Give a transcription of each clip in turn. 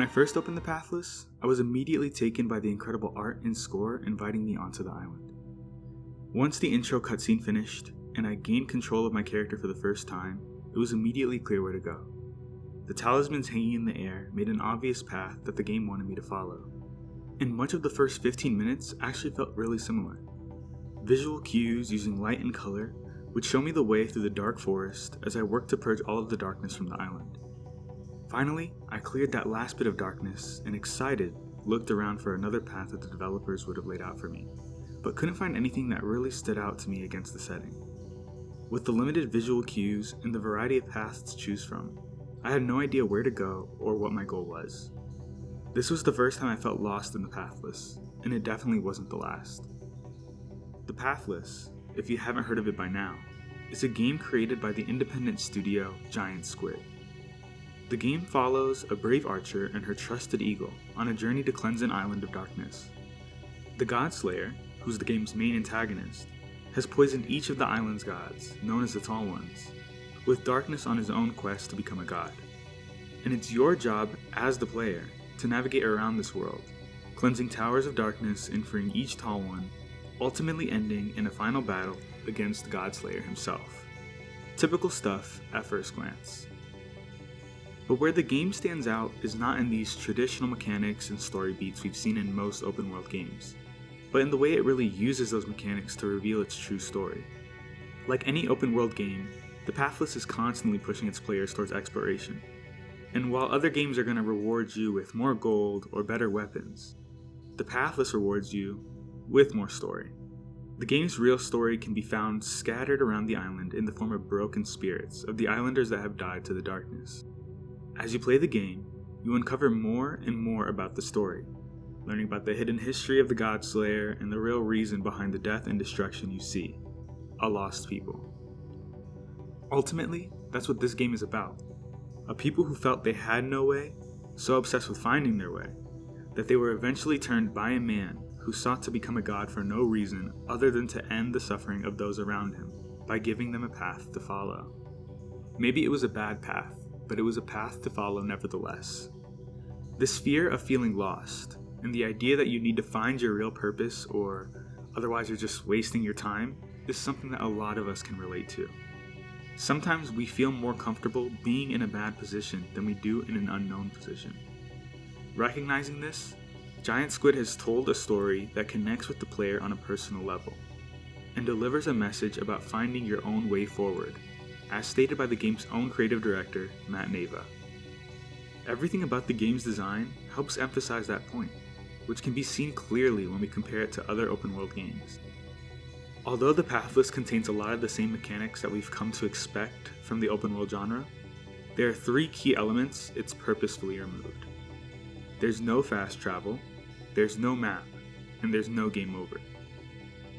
I first opened the Pathless, I was immediately taken by the incredible art and score inviting me onto the island. Once the intro cutscene finished, and I gained control of my character for the first time, it was immediately clear where to go. The talismans hanging in the air made an obvious path that the game wanted me to follow, and much of the first 15 minutes actually felt really similar. Visual cues using light and color would show me the way through the dark forest as I worked to purge all of the darkness from the island. Finally, I cleared that last bit of darkness and, excited, looked around for another path that the developers would have laid out for me, but couldn't find anything that really stood out to me against the setting. With the limited visual cues and the variety of paths to choose from, I had no idea where to go or what my goal was. This was the first time I felt lost in the Pathless, and it definitely wasn't the last. The Pathless, if you haven't heard of it by now, is a game created by the independent studio Giant Squid. The game follows a brave archer and her trusted eagle on a journey to cleanse an island of darkness. The Godslayer, who's the game's main antagonist, has poisoned each of the island's gods, known as the Tall Ones, with darkness on his own quest to become a god. And it's your job as the player to navigate around this world, cleansing towers of darkness and freeing each Tall One, ultimately ending in a final battle against the Godslayer himself. Typical stuff at first glance. But where the game stands out is not in these traditional mechanics and story beats we've seen in most open world games, but in the way it really uses those mechanics to reveal its true story. Like any open world game, the Pathless is constantly pushing its players towards exploration, and while other games are going to reward you with more gold or better weapons, the Pathless rewards you with more story. The game's real story can be found scattered around the island in the form of broken spirits of the islanders that have died to the darkness. As you play the game, you uncover more and more about the story, learning about the hidden history of the Godslayer and the real reason behind the death and destruction you see: a lost people. Ultimately, that's what this game is about. A people who felt they had no way, so obsessed with finding their way, that they were eventually turned by a man who sought to become a god for no reason other than to end the suffering of those around him by giving them a path to follow. Maybe it was a bad path, but it was a path to follow nevertheless. This fear of feeling lost, and the idea that you need to find your real purpose or otherwise you're just wasting your time, is something that a lot of us can relate to. Sometimes we feel more comfortable being in a bad position than we do in an unknown position. Recognizing this, Giant Squid has told a story that connects with the player on a personal level, and delivers a message about finding your own way forward, as stated by the game's own creative director, Matt Neva. Everything about the game's design helps emphasize that point, which can be seen clearly when we compare it to other open-world games. Although the Pathless contains a lot of the same mechanics that we've come to expect from the open-world genre, there are three key elements it's purposefully removed. There's no fast travel, there's no map, and there's no game over.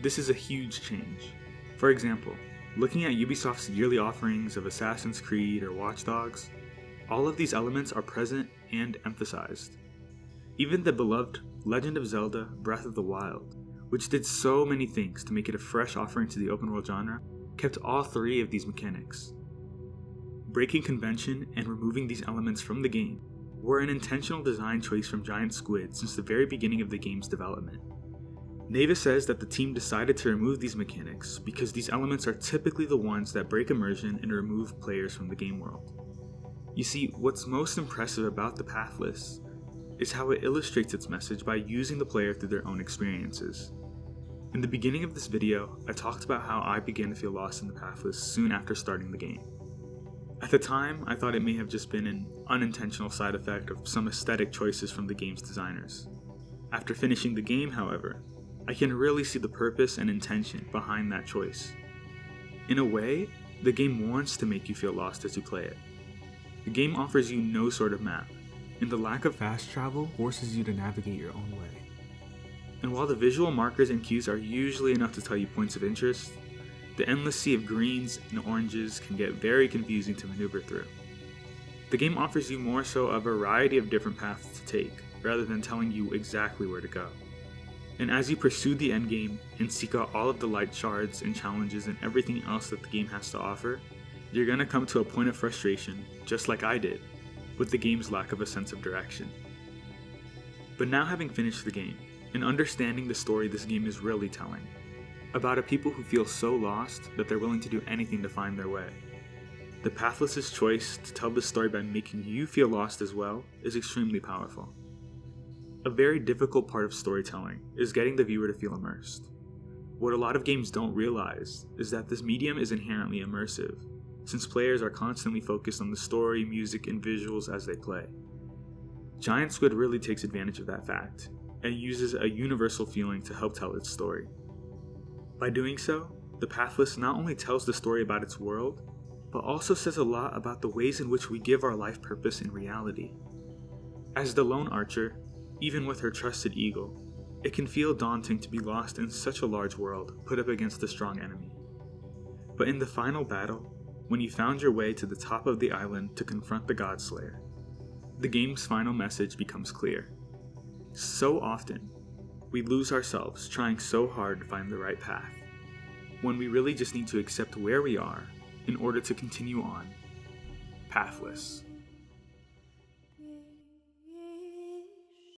This is a huge change. For example, looking at Ubisoft's yearly offerings of Assassin's Creed or Watch Dogs, all of these elements are present and emphasized. Even the beloved Legend of Zelda Breath of the Wild, which did so many things to make it a fresh offering to the open world genre, kept all three of these mechanics. Breaking convention and removing these elements from the game were an intentional design choice from Giant Squid since the very beginning of the game's development. Neva says that the team decided to remove these mechanics because these elements are typically the ones that break immersion and remove players from the game world. You see, what's most impressive about the Pathless is how it illustrates its message by using the player through their own experiences. In the beginning of this video, I talked about how I began to feel lost in the Pathless soon after starting the game. At the time, I thought it may have just been an unintentional side effect of some aesthetic choices from the game's designers. After finishing the game, however, I can really see the purpose and intention behind that choice. In a way, the game wants to make you feel lost as you play it. The game offers you no sort of map, and the lack of fast travel forces you to navigate your own way. And while the visual markers and cues are usually enough to tell you points of interest, the endless sea of greens and oranges can get very confusing to maneuver through. The game offers you more so a variety of different paths to take, rather than telling you exactly where to go. And as you pursue the endgame and seek out all of the light shards and challenges and everything else that the game has to offer, you're going to come to a point of frustration, just like I did, with the game's lack of a sense of direction. But now, having finished the game, and understanding the story this game is really telling, about a people who feel so lost that they're willing to do anything to find their way, the Pathless' choice to tell this story by making you feel lost as well is extremely powerful. A very difficult part of storytelling is getting the viewer to feel immersed. What a lot of games don't realize is that this medium is inherently immersive, since players are constantly focused on the story, music, and visuals as they play. Giant Squid really takes advantage of that fact, and uses a universal feeling to help tell its story. By doing so, the Pathless not only tells the story about its world, but also says a lot about the ways in which we give our life purpose in reality. As the lone archer, even with her trusted eagle, it can feel daunting to be lost in such a large world put up against a strong enemy. But in the final battle, when you found your way to the top of the island to confront the Godslayer, the game's final message becomes clear. So often, we lose ourselves trying so hard to find the right path, when we really just need to accept where we are in order to continue on, pathless.